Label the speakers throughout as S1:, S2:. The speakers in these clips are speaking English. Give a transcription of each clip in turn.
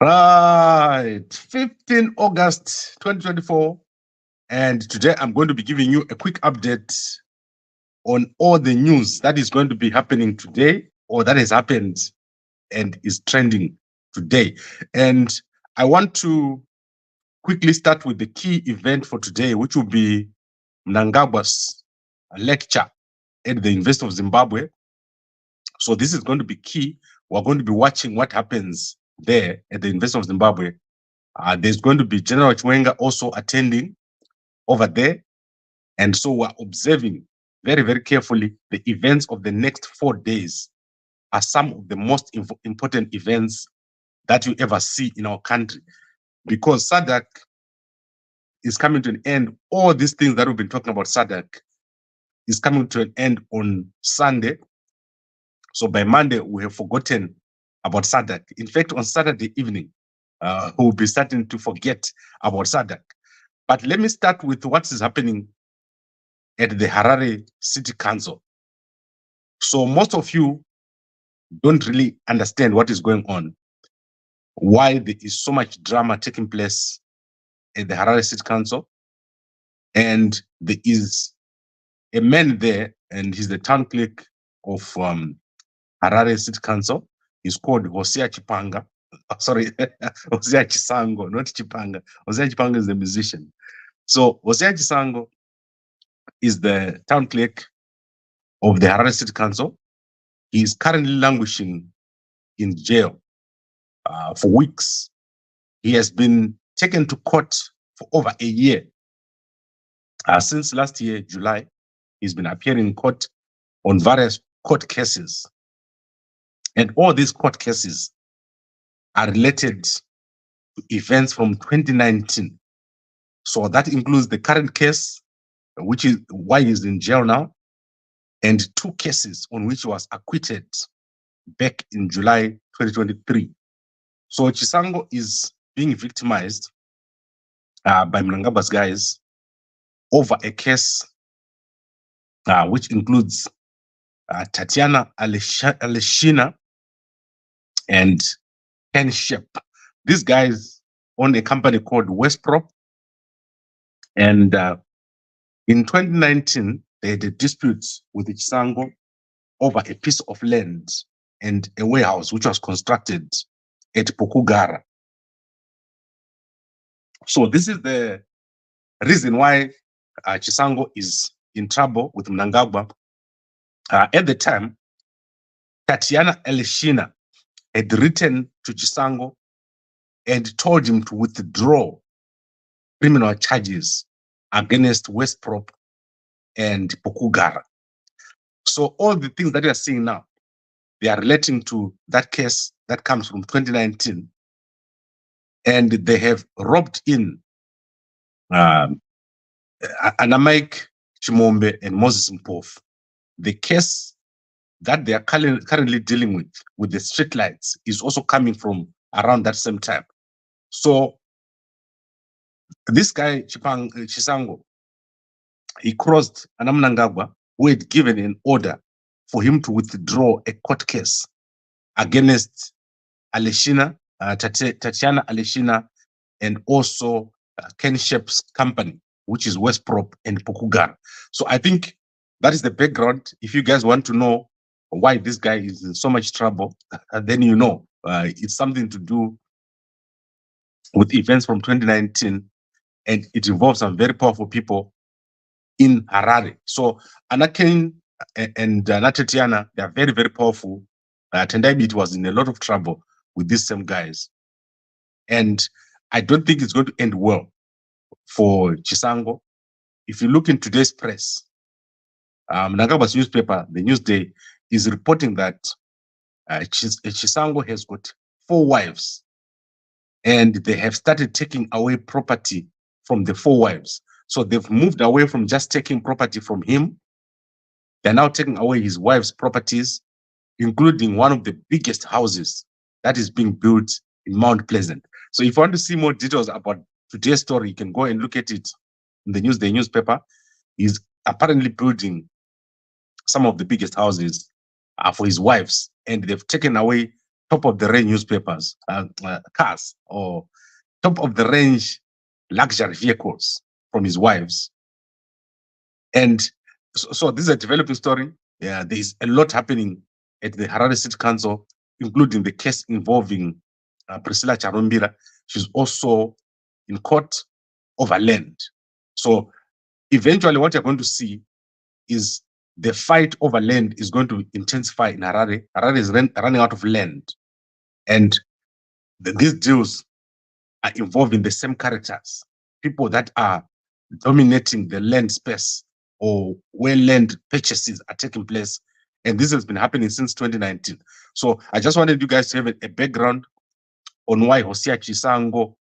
S1: Right, 15 August 2024. And today I'm going to be giving you a quick update on all the news that is going to be happening today or that has happened and is trending today. And I want to quickly start with the key event for today, which will be Mnangagwa's lecture at the University of Zimbabwe. So this is going to be key. We're going to be watching what happens there at the University of Zimbabwe. There's going to be General Chiwenga also attending over there. And so we're observing very, very carefully the events of the next 4 days are some of the most important events that you ever see in our country. Because SADC is coming to an end. All these things that we've been talking about SADC is coming to an end on Sunday. So by Monday, we have forgotten about SADC. In fact, on Saturday evening, we'll be starting to forget about SADC. But let me start with what is happening at the Harare City Council. So most of you don't really understand what is going on, why there is so much drama taking place at the Harare City Council. And there is a man there, and he's the town clerk of Harare City Council. He's called Hosea Chipanga. Sorry, Hosea Chisango, not Chipanga. Hosea Chipanga is the musician. So Hosea Chisango is the town clerk of the Harare City Council. He is currently languishing in jail for weeks. He has been taken to court for over a year. Since last year, July, he's been appearing in court on various court cases. And all these court cases are related to events from 2019. So that includes the current case, which is why he's in jail now, and 2 cases on which he was acquitted back in July 2023. So Chisango is being victimized by Mnangagwa's guys over a case which includes Tatiana Aleshina and Ken Shep. These guys own a company called Westprop. And in 2019, they had a dispute with Chisango over a piece of land and a warehouse which was constructed at Pokugara. So this is the reason why Chisango is in trouble with Mnangagwa. At the time, Tatiana Aleshina had written to Chisango and told him to withdraw criminal charges against Westprop and Pokugara. So all the things that you are seeing now, they are relating to that case that comes from 2019. And they have robbed in Anamaik Chimombe and Moses Mpofu. The case that they are currently dealing with the street lights is also coming from around that same time. So this guy, Chisango, he crossed Mnangagwa, who had given an order for him to withdraw a court case against Aleshina, Tatiana Aleshina, and also Ken Shep's company, which is Westprop and Pokugara. So I think that is the background. If you guys want to know why this guy is in so much trouble, then you know it's something to do with events from 2019, and it involves some very powerful people in Harare. So Anaken and Tatiana, they are very, very powerful. Tendai was in a lot of trouble with these same guys. And I don't think it's going to end well for Chisango. If you look in today's press, Mnangagwa's newspaper, the Newsday, is reporting that Chisango has got 4 wives, and they have started taking away property from the 4 wives. So they've moved away from just taking property from him. They're now taking away his wife's properties, including one of the biggest houses that is being built in Mount Pleasant. So if you want to see more details about today's story, you can go and look at it in the Newsday newspaper. He's apparently building some of the biggest houses for his wives, and they've taken away top of the range newspapers, cars, or top of the range luxury vehicles from his wives. And so this is a developing story. Yeah, there is a lot happening at the Harare City Council, including the case involving Priscilla Charumbira. She's also in court over land. So eventually what you're going to see is the fight over land is going to intensify in Harare. Harare is running out of land. And these deals are involving the same characters, people that are dominating the land space or where land purchases are taking place. And this has been happening since 2019. So I just wanted you guys to have a background on why Hosea Chisango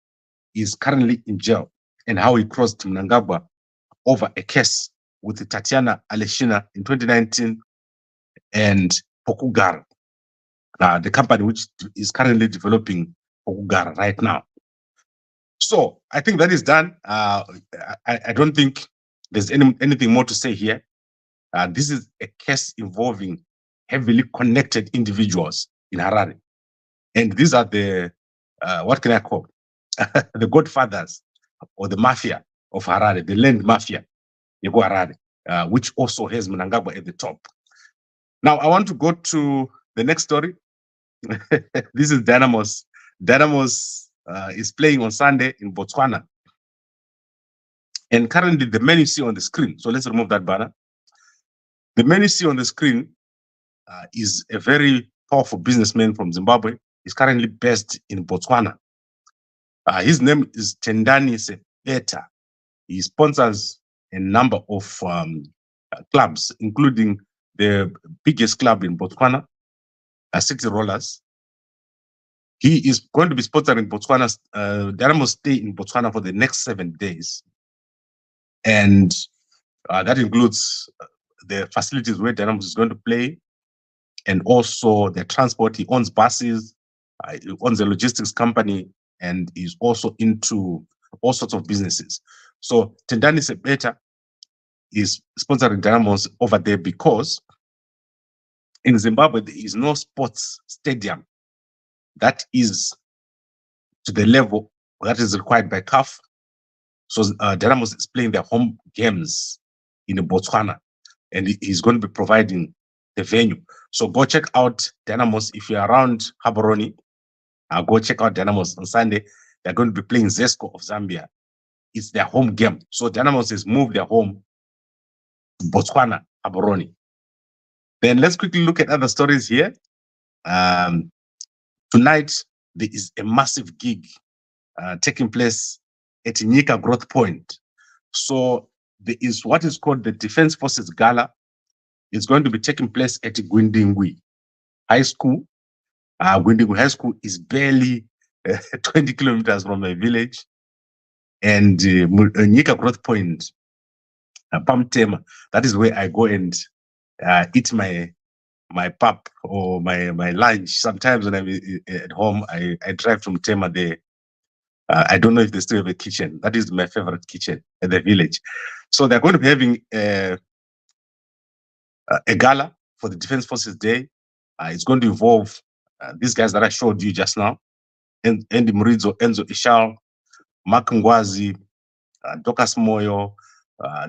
S1: is currently in jail and how he crossed Mnangagwa over a case with Tatiana Aleshina in 2019 and Pokugara, the company which is currently developing Pokugara right now. So I think that is done. I don't think there's anything more to say here. This is a case involving heavily connected individuals in Harare. And these are the, what can I call, the godfathers or the mafia of Harare, the land mafia, Yego Harare, which also has Mnangagwa at the top. Now, I want to go to the next story. This is Dynamos. Dynamos is playing on Sunday in Botswana. And currently, the man you see on the screen, so let's remove that banner. The man you see on the screen is a very powerful businessman from Zimbabwe. He's currently based in Botswana. His name is Tendani Sebeta. He sponsors a number of clubs, including the biggest club in Botswana, City Rollers. He is going to be sponsoring Botswana. Dynamos stay in Botswana for the next 7 days. And that includes the facilities where Dynamos is going to play, and also the transport. He owns buses, he owns a logistics company, and is also into all sorts of businesses. So Tendani Sebeta is sponsoring Dynamos over there because in Zimbabwe, there is no sports stadium that is to the level that is required by CAF. So Dynamos is playing their home games in Botswana, and he's going to be providing the venue. So go check out Dynamos if you're around Gaborone. Go check out Dynamos on Sunday. They're going to be playing Zesco of Zambia. It's their home game. So Dynamos has moved their home to Botswana, Gaborone. Then let's quickly look at other stories here. Tonight, there is a massive gig taking place at Nyika Growth Point. So there is what is called the Defense Forces Gala. It's going to be taking place at Gwindingwi High School. Gwindingwi High School is barely 20 kilometers from my village. And Nyika Growth Point, Pamtema, that is where I go and eat my pap or my lunch. Sometimes when I'm at home, I drive from Tema there. I don't know if they still have a kitchen. That is my favorite kitchen at the village. So they're going to be having a gala for the Defense Forces Day. It's going to involve these guys that I showed you just now: Andy Murizo, Enzo Ishal, Mark Ngwazi, Dokas Moyo.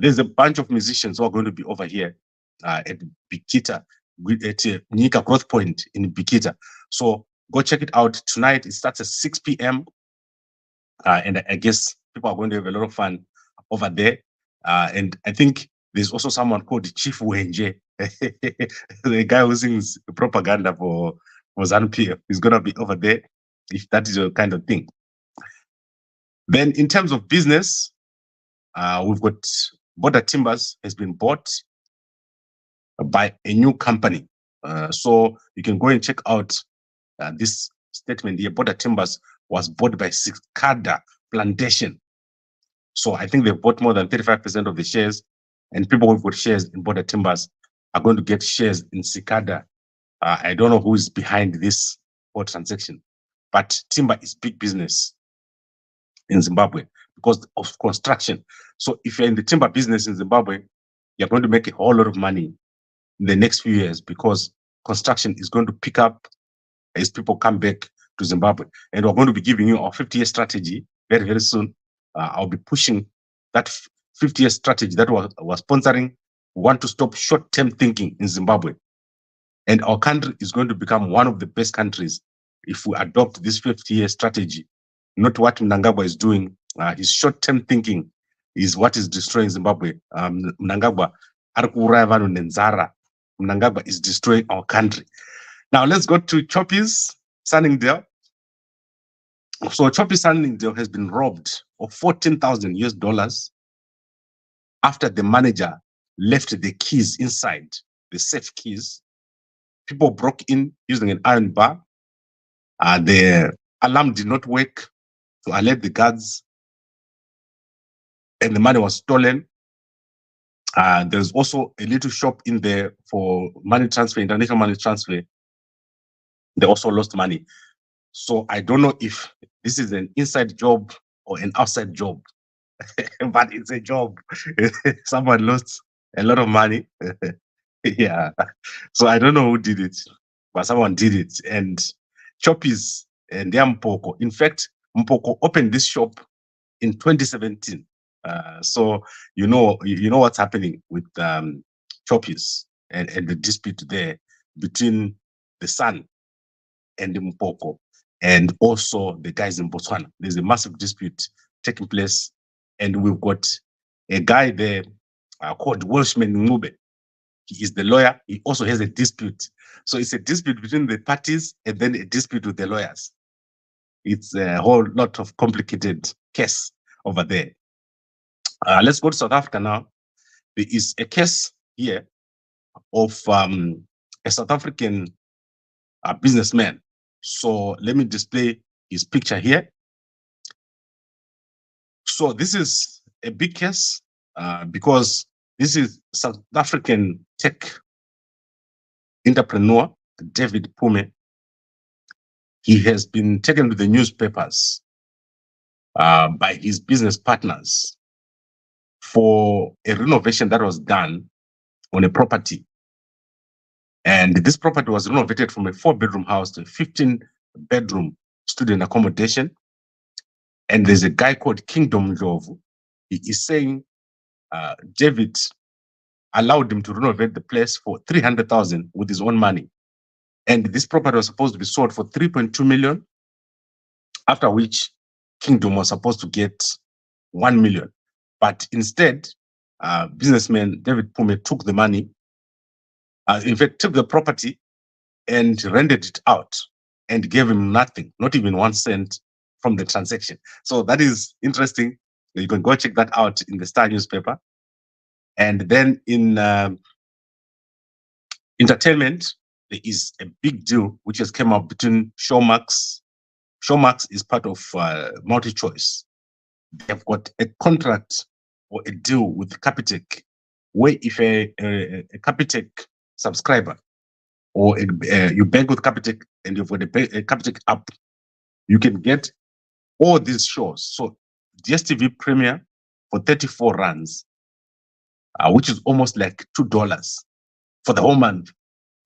S1: There's a bunch of musicians who are going to be over here at Bikita, at Nyika Growth Point in Bikita. So go check it out tonight. It starts at 6 p.m. And I guess people are going to have a lot of fun over there. And I think there's also someone called Chief Wenje, the guy who sings propaganda for ZANU-PF. He's going to be over there, if that is your kind of thing. Then in terms of business, we've got Border Timbers has been bought by a new company. So you can go and check out this statement here. Border Timbers was bought by Cicada Plantation. So I think they've bought more than 35% of the shares, and people who've got shares in Border Timbers are going to get shares in Cicada. I don't know who is behind this whole transaction, but timber is big business in Zimbabwe because of construction. So if you're in the timber business in Zimbabwe, you're going to make a whole lot of money in the next few years because construction is going to pick up his people come back to Zimbabwe. And we're going to be giving you our 50-year strategy very, very soon. I'll be pushing that 50-year strategy that we're sponsoring. We want to stop short-term thinking in Zimbabwe. And our country is going to become one of the best countries if we adopt this 50-year strategy. Not what Mnangagwa is doing. His short-term thinking is what is destroying Zimbabwe. Mnangagwa Mnangagwa is destroying our country. Now let's go to Choppies Sunningdale. So Choppies Sunningdale has been robbed of $14,000 after the manager left the keys inside, the safe keys. People broke in using an iron bar. The alarm did not work to alert the guards, and the money was stolen. There's also a little shop in there for money transfer, international money transfer. They also lost money. So I don't know if this is an inside job or an outside job, but it's a job. Someone lost a lot of money. Yeah. So I don't know who did it, but someone did it. And Choppies and Mpoko. In fact, Mpoko opened this shop in 2017. So you know what's happening with Choppies and the dispute there between the son and the Mpoko, and also the guys in Botswana. There's a massive dispute taking place, and we've got a guy there called Welshman Ngube. He is the lawyer. He also has a dispute. So it's a dispute between the parties and then a dispute with the lawyers. It's a whole lot of complicated case over there. Let's go to South Africa now. There is a case here of a South African businessman. So let me display his picture here. So this is a big case because this is South African tech entrepreneur, David Pume. He has been taken to the newspapers by his business partners for a renovation that was done on a property. And this property was renovated from a 4-bedroom house to a 15-bedroom student accommodation. And there's a guy called Kingdom Jovu. He is saying David allowed him to renovate the place for 300,000 with his own money. And this property was supposed to be sold for 3.2 million, after which Kingdom was supposed to get 1 million. But instead, businessman David Pume took the money, in fact, took the property and rented it out and gave him nothing, not even 1 cent from the transaction. So that is interesting. You can go check that out in the Star newspaper. And then in entertainment, there is a big deal which has come up between Showmax. Showmax is part of MultiChoice. They've got a contract or a deal with Capitec, where if a Capitec subscriber or you bank with Capitec and you've got a Capitec app, you can get all these shows. So DSTV Premier for 34 rands, which is almost like $2 for the whole month.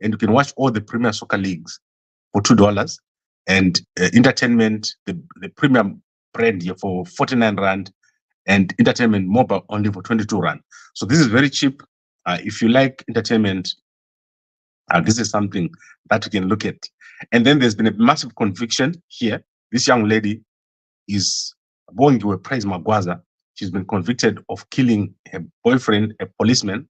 S1: And you can watch all the Premier Soccer Leagues for $2. And entertainment, the premium brand here for 49 rand, and entertainment mobile only for 22 rand. So this is very cheap. If you like entertainment, this is something that you can look at. And then there's been a massive conviction here. This young lady is going to Praise Magwaza. She's been convicted of killing her boyfriend, a policeman,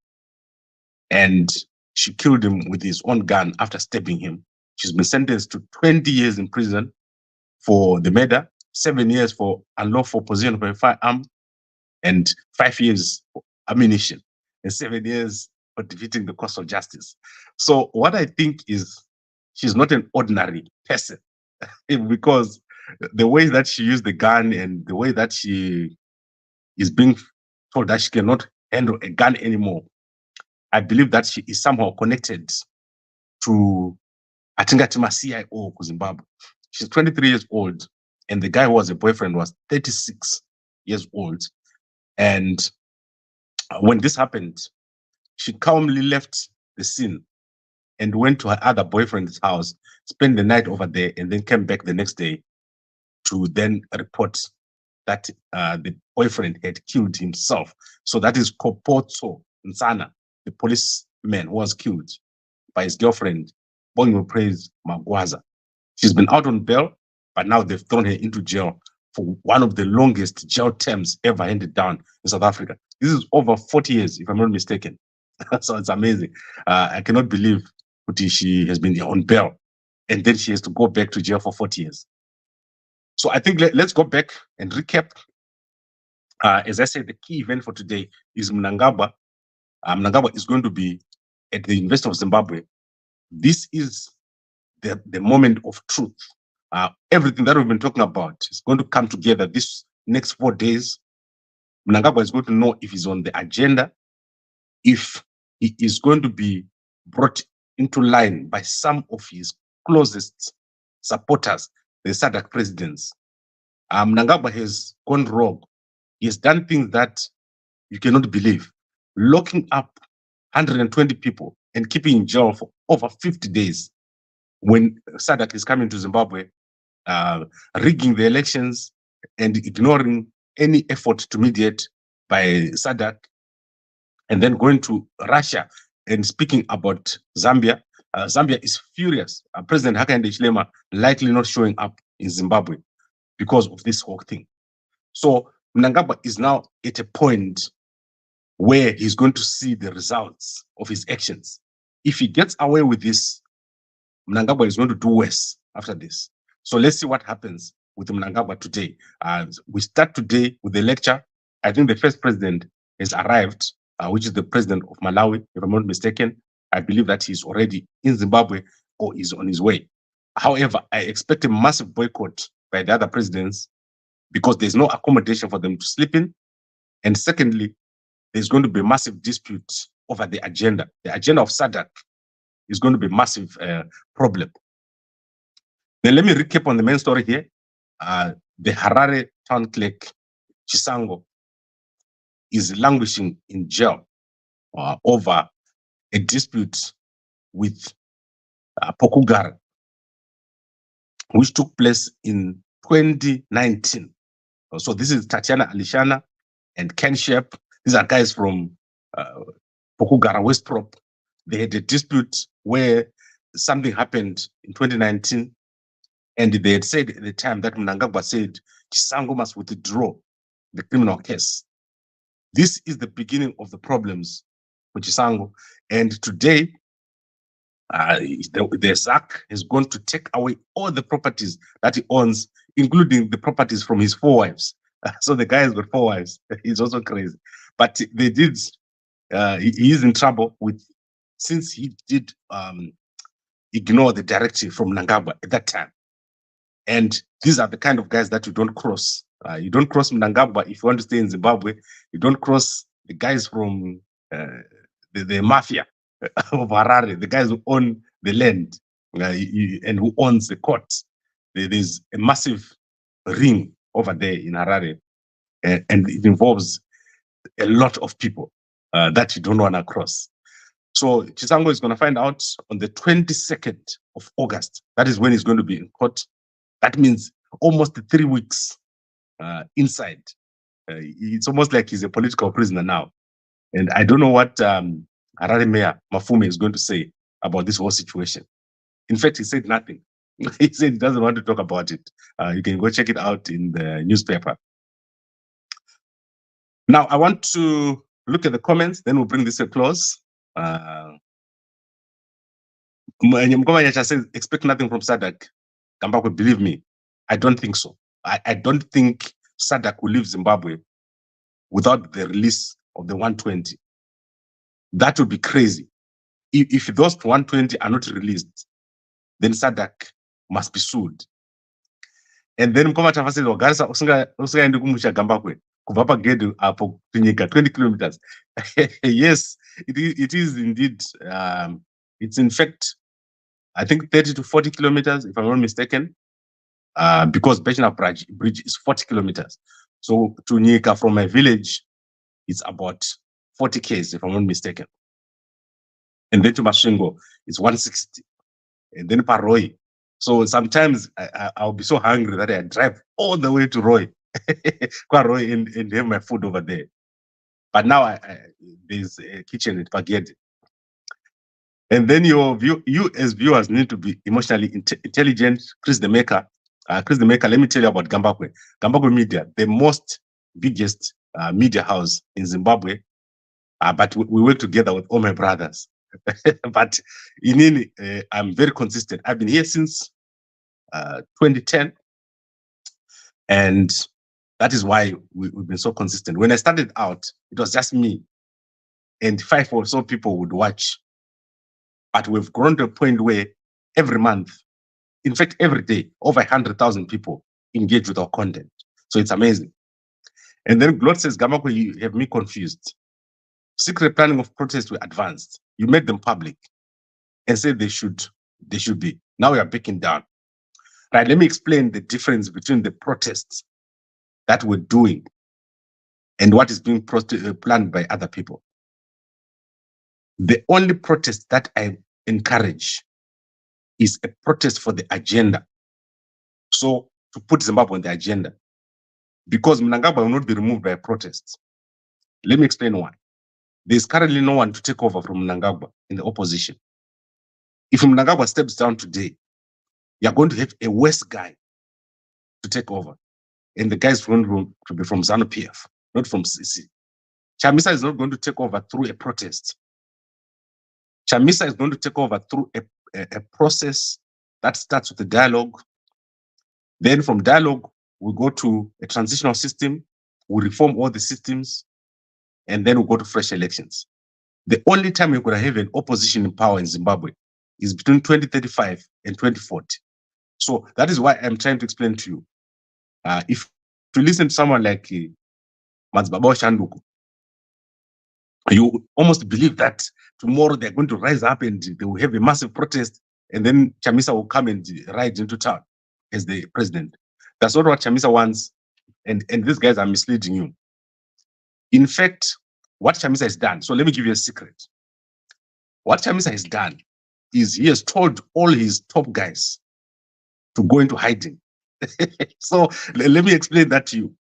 S1: and she killed him with his own gun after stabbing him. She's been sentenced to 20 years in prison for the murder, 7 years for unlawful possession of a firearm, and 5 years for ammunition, and 7 years for defeating the cause of justice. So what I think is she's not an ordinary person because the way that she used the gun and the way that she is being told that she cannot handle a gun anymore, I believe that she is somehow connected to Atingatima CIO Zimbabwe. She's 23 years old, and the guy who was a boyfriend was 36 years old. And when this happened, she calmly left the scene and went to her other boyfriend's house, spent the night over there, and then came back the next day to then report that the boyfriend had killed himself. So that is Kopotso Nsana, the policeman who was killed by his girlfriend, Bongo Praise Magwaza. She's been out on bail, but now they've thrown her into jail for one of the longest jail terms ever handed down in South Africa. This is over 40 years, if I'm not mistaken. So it's amazing. I cannot believe she has been on bail and then she has to go back to jail for 40 years. So I think let's go back and recap. As I said, the key event for today is Mnangagwa. Mnangagwa is going to be at the University of Zimbabwe. This is the moment of truth. Everything that we've been talking about is going to come together this next 4 days. Mnangagwa is going to know if he's on the agenda, if he is going to be brought into line by some of his closest supporters, the SADC presidents. Mnangagwa has gone rogue. He has done things that you cannot believe. Locking up 120 people and keeping in jail for over 50 days when SADC is coming to Zimbabwe, rigging the elections and ignoring any effort to mediate by SADC, and then going to Russia and speaking about Zambia. Zambia is furious. President Hakainde Hichilema likely not showing up in Zimbabwe because of this whole thing. So Mnangagwa is now at a point where he's going to see the results of his actions. If he gets away with this, Mnangagwa is going to do worse after this. So let's see what happens with Mnangagwa today. We start today with the lecture. I think the first president has arrived, which is the president of Malawi, if I'm not mistaken. I believe that he's already in Zimbabwe or is on his way. However, I expect a massive boycott by the other presidents because there's no accommodation for them to sleep in. And secondly, there's going to be a massive dispute over the agenda. The agenda of SADC is going to be a massive problem. Then let me recap on the main story here. The Harare town clerk, Chisango, is languishing in jail over a dispute with Pokugara, which took place in 2019. So this is Tatiana Aleshina and Ken Shep. These are guys from Pokugara West Prop. They had a dispute where something happened in 2019, and they had said at the time that Mnangagwa said Chisango must withdraw the criminal case. This is the beginning of the problems for Chisango. And today, the ZAC is going to take away all the properties that he owns, including the properties from his 4 wives. So the guy has got 4 wives. He's also crazy. But they did, he is in trouble with, since he did ignore the directive from Mnangagwa at that time. And these are the kind of guys that you don't cross. You don't cross Mnangagwa if you want to stay in Zimbabwe. You don't cross the guys from the mafia of Harare, the guys who own the land and who owns the court. There's a massive ring over there in Harare, and it involves a lot of people that you don't want to cross. So Chisango is going to find out on the 22nd of August. That is when he's going to be in court. That means almost 3 weeks inside. It's almost like he's a political prisoner now. And I don't know what Harare Mayor Mafume is going to say about this whole situation. In fact, he said nothing. He said he doesn't want to talk about it. You can go check it out in the newspaper. Now, I want to look at the comments, then we'll bring this to a close. Nyamkomanya says, expect nothing from SADC. Gambakwe, believe me, I don't think so. I don't think SADC will leave Zimbabwe without the release of the 120. That would be crazy. If those 120 are not released, then SADC must be sued. And then Mkoma Chafa says, Ogarisa usingaendi kumusha Gambakwe kubva pagedhi apo kunyika 20 kilometers. Yes, it is indeed. It's in fact, I think 30 to 40 kilometers, if I'm not mistaken, because Bechina Bridge is 40 kilometers. So to Nyika from my village, it's about 40 km, if I'm not mistaken. and then to Masvingo it's 160, and then Paroi. So sometimes I'll be so hungry that I drive all the way to Roy, Roy and have my food over there. But now there's a kitchen at Pagedi. And then you as viewers need to be emotionally intelligent. Chris the Maker, let me tell you about Gambakwe. Gambakwe Media, the most biggest media house in Zimbabwe. But we work together with all my brothers. But I'm very consistent. I've been here since 2010. And that is why we've been so consistent. When I started out, it was just me and 5 or so people would watch. But we've grown to a point where every month, in fact, every day, over 100,000 people engage with our content. So it's amazing. And then Glot says, Gambakwe, you have me confused. Secret planning of protests were advanced. You made them public and said they should be. Now we are backing down. Right, let me explain the difference between the protests that we're doing and what is being planned by other people. The only protest that I encourage is a protest for the agenda. So to put Zimbabwe on the agenda, because Mnangagwa will not be removed by a protest. Let me explain why. There's currently no one to take over from Mnangagwa in the opposition. If Mnangagwa steps down today, you're going to have a worse guy to take over. And the guy is going to be from ZANU-PF, not from CC. Chamisa is not going to take over through a protest. Chamisa is going to take over through a process that starts with a dialogue. Then from dialogue, we go to a transitional system. We reform all the systems. And then we go to fresh elections. The only time we're going to have an opposition in power in Zimbabwe is between 2035 and 2040. So that is why I'm trying to explain to you. If you listen to someone like Mazbaba Shanduku, you almost believe that tomorrow they're going to rise up and they will have a massive protest, and then Chamisa will come and ride into town as the president. That's not what Chamisa wants, and these guys are misleading you. In fact, what Chamisa has done, so let me give you a secret. What Chamisa has done is he has told all his top guys to go into hiding. So let me explain that to you.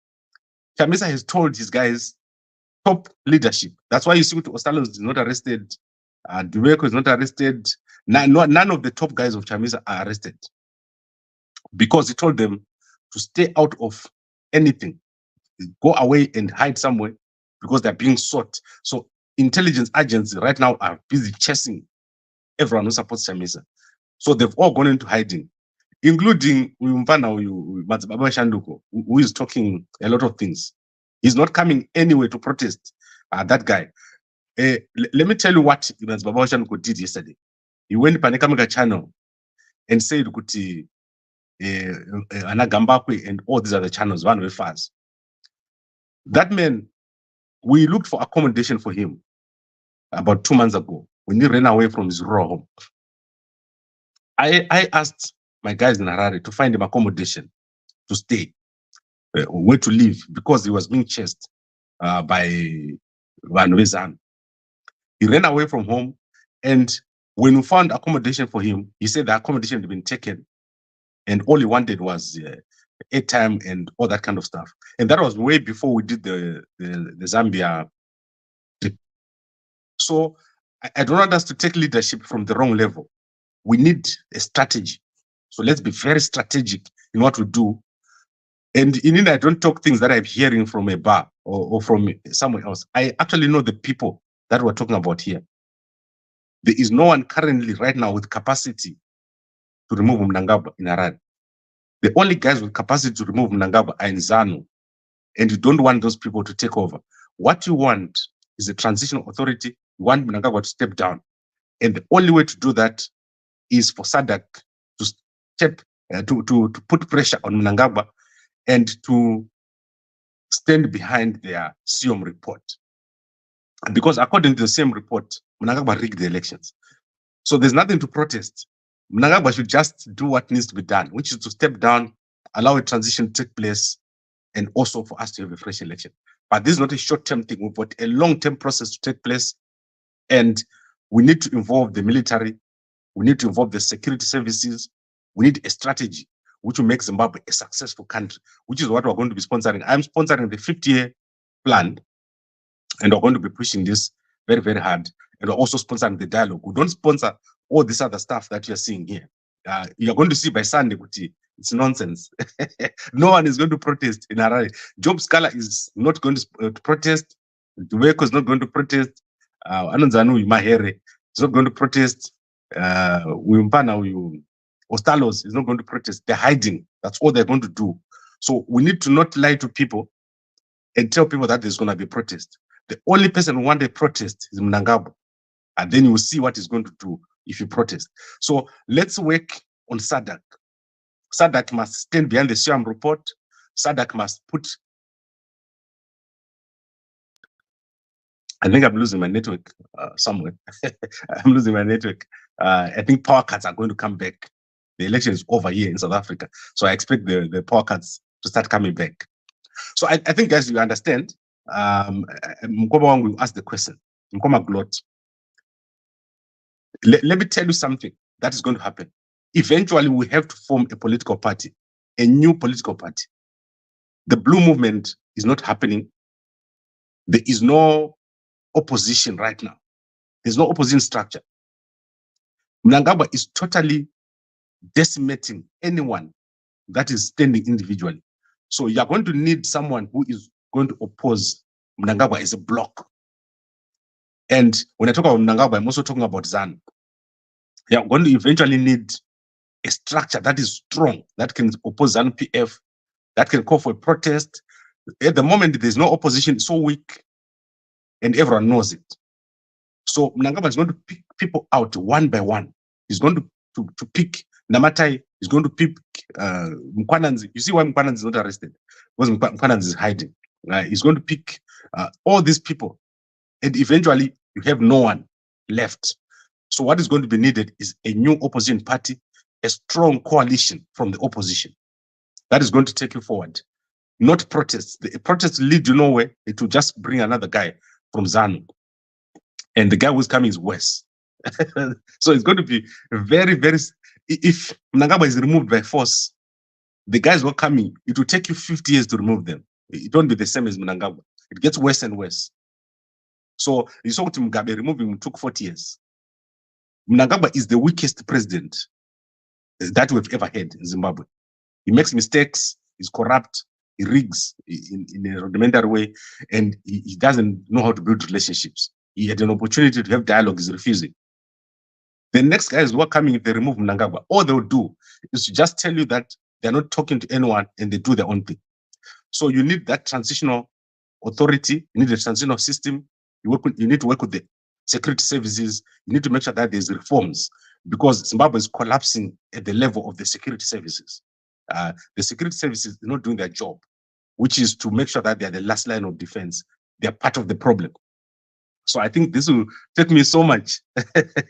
S1: Chamisa has told his guys, top leadership. That's why you see Ostalo is not arrested, Dureko is not arrested. None of the top guys of Chamisa are arrested because he told them to stay out of anything, go away and hide somewhere because they're being sought. So intelligence agents right now are busy chasing everyone who supports Chamisa. So they've all gone into hiding, including Mazbaba Shanduko, who is talking a lot of things. He's not coming anywhere to protest. That guy. Let me tell you what Mazbaba Shanduko did yesterday. He went to Panekamega channel and said, Ana Gambakwe and all these other channels, one way fast. That man, we looked for accommodation for him about 2 months ago when he ran away from his rural home. I asked my guys in Harare to find him accommodation to stay, where to live, because he was being chased by Van Wezan. He ran away from home, and when we found accommodation for him, he said the accommodation had been taken, and all he wanted was airtime and all that kind of stuff. And that was way before we did the Zambia trip. So I don't want us to take leadership from the wrong level. We need a strategy. So let's be very strategic in what we do. And in India, I don't talk things that I'm hearing from a bar or from somewhere else. I actually know the people that we're talking about here. There is no one currently right now with capacity to remove Mnangagwa in Harare. The only guys with capacity to remove Mnangagwa are in ZANU. And you don't want those people to take over. What you want is a transitional authority. You want Mnangagwa to step down. And the only way to do that is for SADC to step, to put pressure on Mnangagwa and to stand behind their SIOM report. Because according to the same report, Mnangagwa rigged the elections. So there's nothing to protest. Mnangagwa should just do what needs to be done, which is to step down, allow a transition to take place, and also for us to have a fresh election. But this is not a short-term thing. We've got a long-term process to take place. And We need to involve the military. We need to involve the security services. We need a strategy which will make Zimbabwe a successful country, which is what we're going to be sponsoring. I'm sponsoring the 50-year plan, and we're going to be pushing this very, very hard. And we're also sponsoring the dialogue. We don't sponsor all this other stuff that you're seeing here. You're going to see by Sunday, it's nonsense. No one is going to protest in Harare. Job Scala is not going to protest. Duweko is not going to protest. Anonzanu Mahere is not going to protest. Ostalos is not going to protest. They're hiding. That's all they're going to do. So we need to not lie to people and tell people that there's going to be protest. The only person who wants a protest is Mnangagwa. And then you will see what he's going to do if you protest. So let's work on SADC. SADC must stand behind the SIAM report. SADC must put... I think I'm losing my network somewhere. I'm losing my network. I think power cuts are going to come back. The election is over here in South Africa. So I expect the power cuts to start coming back. So I think, guys, you understand. Mkoma will ask the question. Mkoma Glot. Let me tell you something that is going to happen. Eventually, we have to form a political party, a new political party. The blue movement is not happening. There is no opposition right now. There's no opposition structure. Mnangagwa is totally decimating anyone that is standing individually. So you're going to need someone who is going to oppose Mnangagwa as a bloc. And when I talk about Mnangagwa, I'm also talking about ZANU. You're going to eventually need a structure that is strong, that can oppose ZANU PF, that can call for a protest. At the moment, there's no opposition, it's so weak, and everyone knows it. So Mnangagwa is going to pick people out one by one. He's going to pick Namatai, he's going to pick Mkwananzi. You see why Mkwananzi is not arrested? Because Mkwananzi is hiding. He's going to pick all these people, and eventually you have no one left. So what is going to be needed is a new opposition party, a strong coalition from the opposition that is going to take you forward, not protests. The protests lead you nowhere. It will just bring another guy from ZANU, and the guy who's coming is worse. So it's going to be very, very... If Mnangagwa is removed by force, the guys who are coming, it will take you 50 years to remove them. It won't be the same as Mnangagwa. It gets worse and worse. So you saw Mugabe removing him took 40 years. Mnangagwa is the weakest president that we've ever had in Zimbabwe. He makes mistakes, he's corrupt, he rigs in a rudimentary way, and he doesn't know how to build relationships. He had an opportunity to have dialogue, he's refusing. The next guys who are coming, if they remove Mnangagwa, all they'll do is to just tell you that they're not talking to anyone and they do their own thing. So you need that transitional authority, you need a transitional system, you need to work with the security services, you need to make sure that there's reforms, because Zimbabwe is collapsing at the level of the security services. The security services are not doing their job, which is to make sure that they're the last line of defense. They're part of the problem. So I think this will take me so much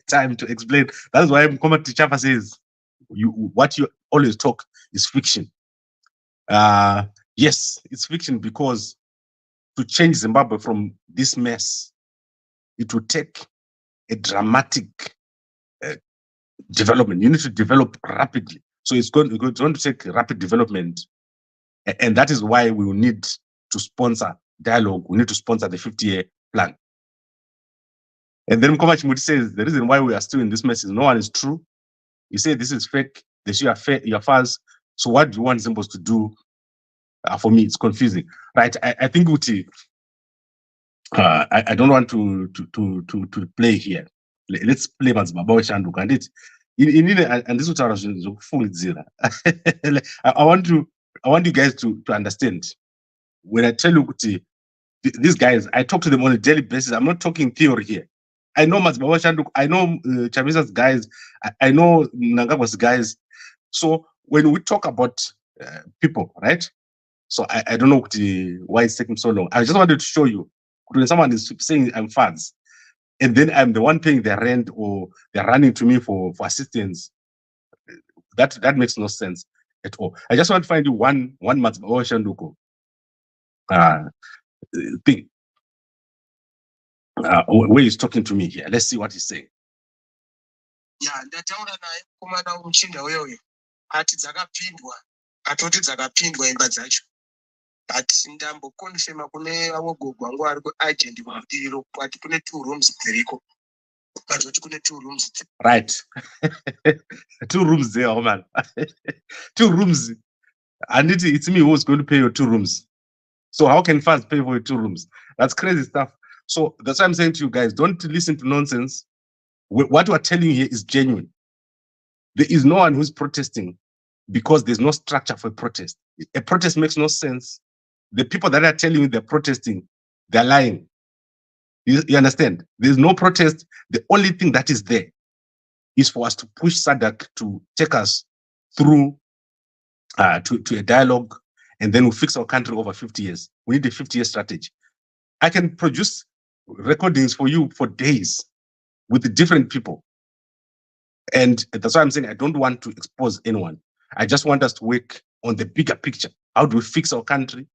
S1: time to explain. That's why Mkoma Tichapa says, what you always talk is fiction. Yes, it's fiction, because to change Zimbabwe from this mess, it will take a dramatic development. You need to develop rapidly. So it's going to take rapid development. And that is why we will need to sponsor dialogue. We need to sponsor the 50-year plan. And then Mkoma Chimuti says, the reason why we are still in this mess is no one is true. You say this is fake, they say you're false. So what do you want Zimbabwe to do? For me, it's confusing. Right, I think Uti, I don't want to play here. Let's play Mazibabawe Shanduka. And this is I want you guys to understand. When I tell you these guys, I talk to them on a daily basis. I'm not talking theory here. I know Mazibabawe Shanduka, I know Chamisa's guys, I know Mnangagwa's guys. So when we talk about people, right? So I don't know why it's taking so long. I just wanted to show you when someone is saying I'm fans, and then I'm the one paying their rent, or they're running to me for assistance. That makes no sense at all. I just want to find you one Mazibabawe Shanduka thing. where he's talking to me here. Let's see what he's saying.
S2: Yeah, ndataura naye komana umuchinda wewe ati dzakapindwa atoti dzakapindwa imba dzacho but ndambokonfirma kune avo gogo wangu ari kuagent kubudiriro ati kune 2 rooms dziriko vatoti kune 2 rooms
S1: right. 2 rooms there, oh man. 2 rooms. And it's me who's going to pay your 2 rooms. So how can funds pay for your 2 rooms? That's crazy stuff. So that's why I'm saying to you guys, don't listen to nonsense. What we're telling you here is genuine. There is no one who's protesting because there's no structure for a protest. A protest makes no sense. The people that are telling you they're protesting, they're lying. You understand? There's no protest. The only thing that is there is for us to push SADC to take us through to a dialogue, and then we'll fix our country over 50 years. We need a 50-year strategy. I can produce recordings for you for days with different people. And that's why I'm saying I don't want to expose anyone. I just want us to work on the bigger picture. How do we fix our country?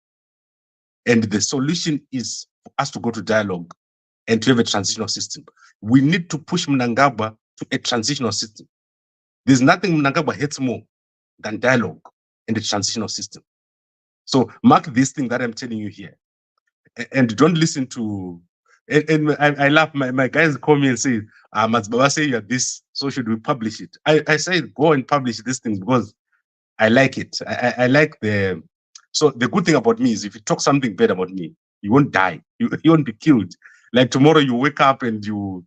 S1: And the solution is for us to go to dialogue and to have a transitional system. We need to push Mnangagwa to a transitional system. There's nothing Mnangagwa hates more than dialogue and a transitional system. So mark this thing that I'm telling you here. And don't listen to, and I laugh, my guys call me and say, Matsbaba say you're this, so should we publish it? I say go and publish this thing because I like it. I like so the good thing about me is if you talk something bad about me, you won't die. You won't be killed. Like tomorrow you wake up and you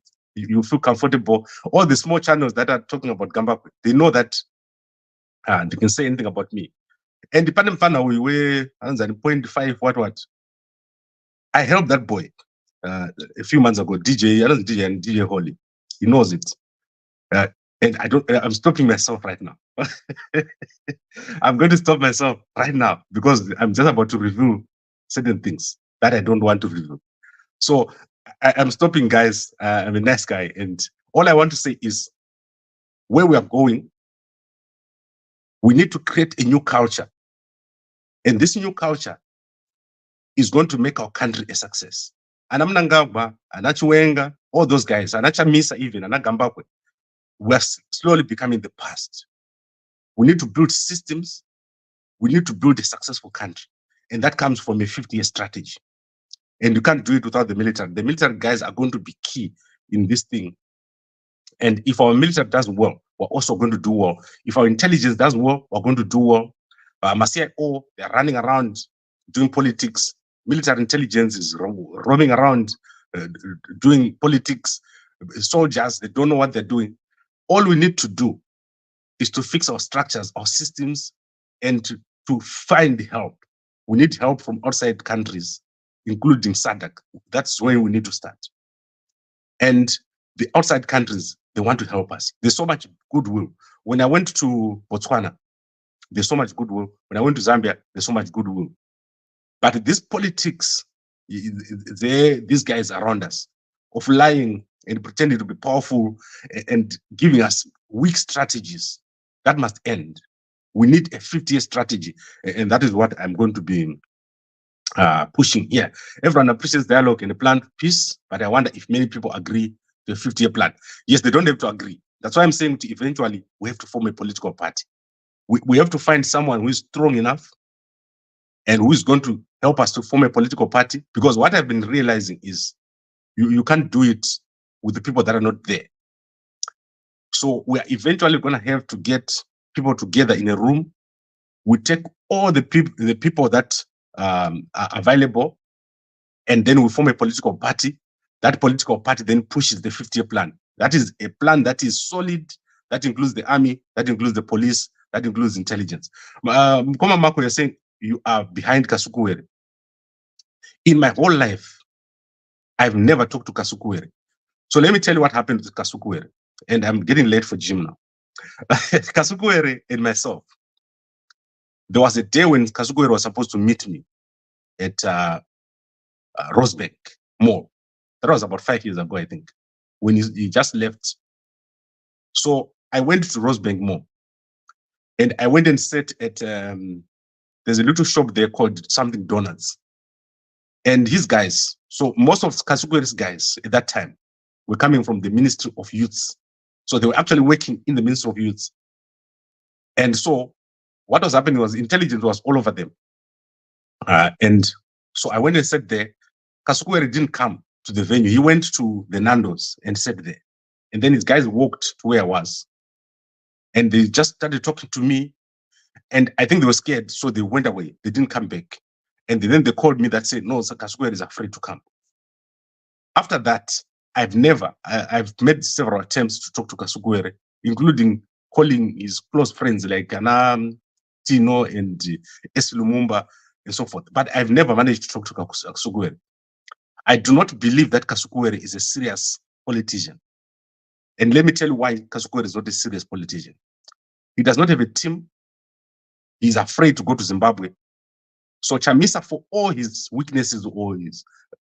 S1: feel comfortable. All the small channels that are talking about Gambakwe, they know that they can say anything about me. And depending on we were 0.5 what. I helped that boy a few months ago. DJ, I don't DJ and DJ Holly. He knows it. And I'm stopping myself right now. I'm going to stop myself right now because I'm just about to review certain things that I don't want to review. So I'm stopping, guys. I'm a nice guy. And all I want to say is where we are going, we need to create a new culture. And this new culture is going to make our country a success. And Mnangagwa, Anachiwenga, all those guys, Anachamisa even, Gambakwe, we're slowly becoming the past. We need to build systems. We need to build a successful country. And that comes from a 50-year strategy. And you can't do it without the military. The military guys are going to be key in this thing. And if our military does well, we're also going to do well. If our intelligence does well, we're going to do well. CIO, they're running around doing politics. Military intelligence is roaming around doing politics. Soldiers, they don't know what they're doing. All we need to do is to fix our structures, our systems, and to find help. We need help from outside countries, including SADC. That's where we need to start. And the outside countries, they want to help us. There's so much goodwill. When I went to Botswana, there's so much goodwill. When I went to Zambia, there's so much goodwill. But this politics, these guys around us, of lying and pretending to be powerful and giving us weak strategies, that must end. We need a 50-year strategy. And that is what I'm going to be pushing here. Everyone appreciates dialogue and a planned peace, but I wonder if many people agree to a 50-year plan. Yes, they don't have to agree. That's why I'm saying eventually we have to form a political party. We have to find someone who is strong enough and who is going to help us to form a political party. Because what I've been realizing is you can't do it with the people that are not there. So we're eventually going to have to get people together in a room. We take all the people that are available, and then we form a political party. That political party then pushes the 50-year plan. That is a plan that is solid, that includes the army, that includes the police, that includes intelligence. Mkoma Mako, you're saying you are behind Kasukuwere. In my whole life, I've never talked to Kasukuwere. So let me tell you what happened with Kasukuwere. And I'm getting late for gym now. Kasukuwere and myself, there was a day when Kasukuwere was supposed to meet me at Rosebank Mall. That was about 5 years ago, I think, when he just left. So I went to Rosebank Mall, and I went and sat at, there's a little shop there called something Donuts. And his guys, so most of Kasukwere's guys at that time were coming from the Ministry of Youths. So they were actually working in the Ministry of Youths. And so what was happening was intelligence was all over them. And so I went and sat there. Kasukwere didn't come to the venue. He went to the Nando's and sat there. And then his guys walked to where I was. And they just started talking to me. And I think they were scared, so they went away. They didn't come back. And then they called me that said, no, Kasukwere is afraid to come. After that, I've made several attempts to talk to Kasukwere, including calling his close friends like Anam, Tino, and S. Lumumba, and so forth. But I've never managed to talk to Kasukwere. I do not believe that Kasukwere is a serious politician. And let me tell you why Kasukwere is not a serious politician. He does not have a team. He's afraid to go to Zimbabwe. So Chamisa, for all his weaknesses or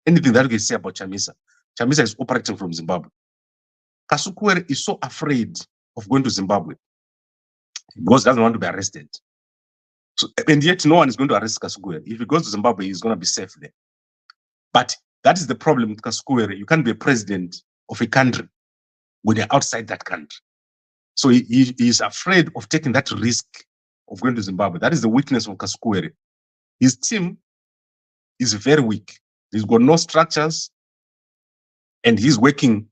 S1: anything that you can say about Chamisa is operating from Zimbabwe. Kasukwere is so afraid of going to Zimbabwe because he doesn't want to be arrested. So, and yet no one is going to arrest Kasukwere. If he goes to Zimbabwe, he's going to be safe there. But that is the problem with Kasukwere. You can't be a president of a country when you're outside that country. So he is afraid of taking that risk of going to Zimbabwe. That is the weakness of Kasukwere. His team is very weak. He's got no structures and he's working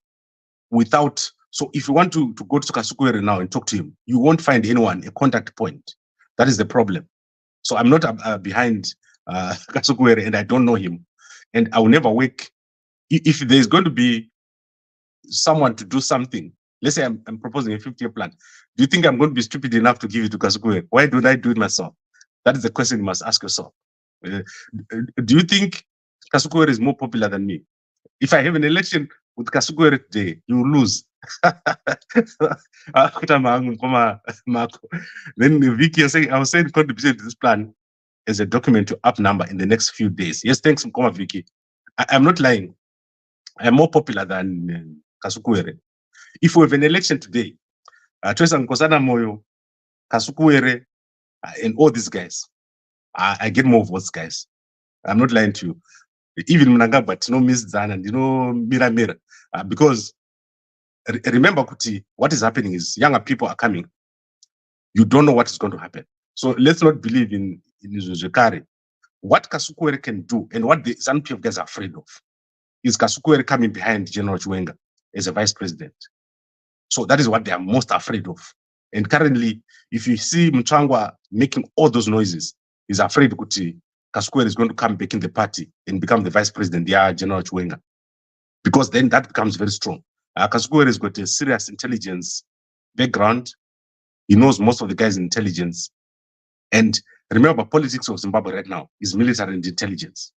S1: without. So if you want to go to Kasukwere now and talk to him, you won't find anyone, a contact point. That is the problem. So I'm not behind Kasukwere and I don't know him. And I will never work. If there's going to be someone to do something, let's say I'm proposing a 50-year plan. Do you think I'm going to be stupid enough to give it to Kasukwere? Why don't I do it myself? That is the question you must ask yourself. Do you think Kasukwere is more popular than me? If I have an election with Kasukwere today, you will lose. Then Vicky is saying, I was saying contribution to this plan as a document to up number in the next few days. Yes, thanks, Mkoma Vicky. I'm not lying. I'm more popular than Kasukwere. If we have an election today, Teresa Nkosana Moyo, Kasukwere, and all these guys, I get more votes, guys. I'm not lying to you. Even Mnangagwa, no Miss Zana, Mira, because remember, Kuti, what is happening is younger people are coming. You don't know what is going to happen. So let's not believe in Zuzekari. What Kasukwere can do and what the ZANU-PF guys are afraid of is Kasukwere coming behind General Chiwenga as a vice president. So that is what they are most afraid of. And currently, if you see Mnangagwa making all those noises, he's afraid Kuti Kasukwere is going to come back in the party and become the vice president, General Chiwenga. Because then that becomes very strong. Kasukwere has got a serious intelligence background. He knows most of the guys in intelligence. And remember, politics of Zimbabwe right now is military and intelligence.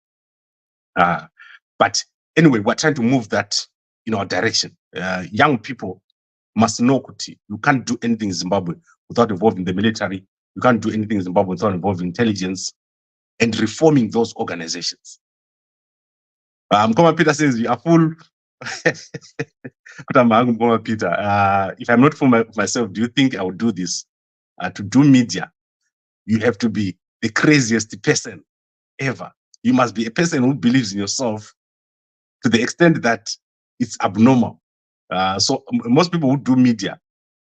S1: But anyway, we're trying to move that in our direction. Young people must know Kuti, you can't do anything in Zimbabwe without involving the military. You can't do anything in Zimbabwe without involving intelligence and reforming those organizations. Mkoma Peter says, you are full. Peter, if I'm not for myself, do you think I would do this? To do media, you have to be the craziest person ever. You must be a person who believes in yourself to the extent that it's abnormal. So most people who do media,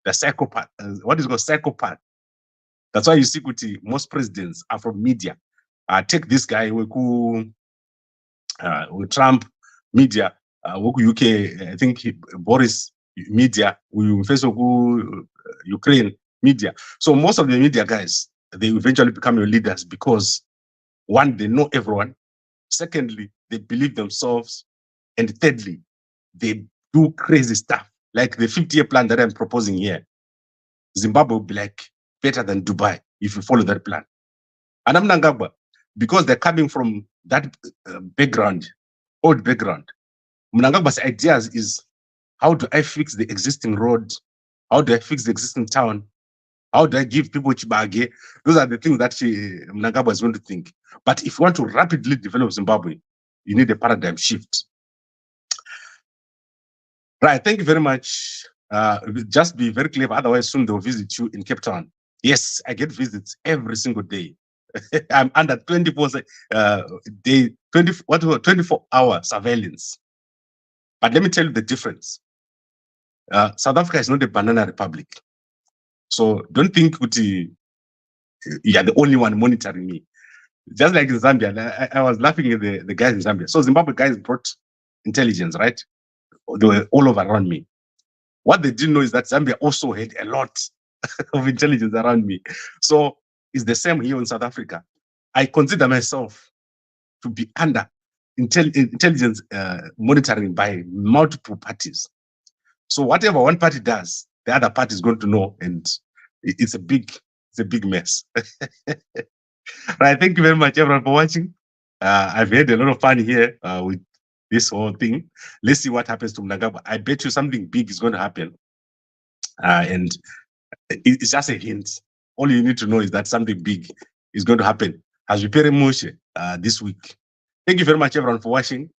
S1: they're psychopath. What is called psychopath? That's why you see Kuti, most presidents are from media. Take this guy with Trump media, UK, I think Boris media, Ukraine media. So most of the media guys, they eventually become your leaders because one, they know everyone. Secondly, they believe themselves. And thirdly, they do crazy stuff. Like the 50-year plan that I'm proposing here. Zimbabwe will be like better than Dubai if you follow that plan. And Mnangagwa, because they're coming from that background, old background, Mnangagwa's ideas is, how do I fix the existing road? How do I fix the existing town? How do I give people Chibage? Those are the things that Mnangagwa is going to think. But if you want to rapidly develop Zimbabwe, you need a paradigm shift. Right, thank you very much. Just be very clever, otherwise soon they'll visit you in Cape Town. Yes, I get visits every single day. I'm under 24 day 24-hour surveillance. But let me tell you the difference. South Africa is not a banana republic. So don't think you are the only one monitoring me. Just like in Zambia, I was laughing at the guys in Zambia. So Zimbabwe guys brought intelligence, right? They were all over around me. What they didn't know is that Zambia also had a lot of intelligence around me. So it's the same here in South Africa. I consider myself to be under intelligence monitoring by multiple parties. So whatever one party does, the other party is going to know, and it's a big mess. Right, thank you very much, everyone, for watching. I've had a lot of fun here with this whole thing. Let's see what happens to Mnangagwa. I bet you something big is going to happen, and it's just a hint. All you need to know is that something big is going to happen as we pay Moshe this week. Thank you very much, everyone, for watching.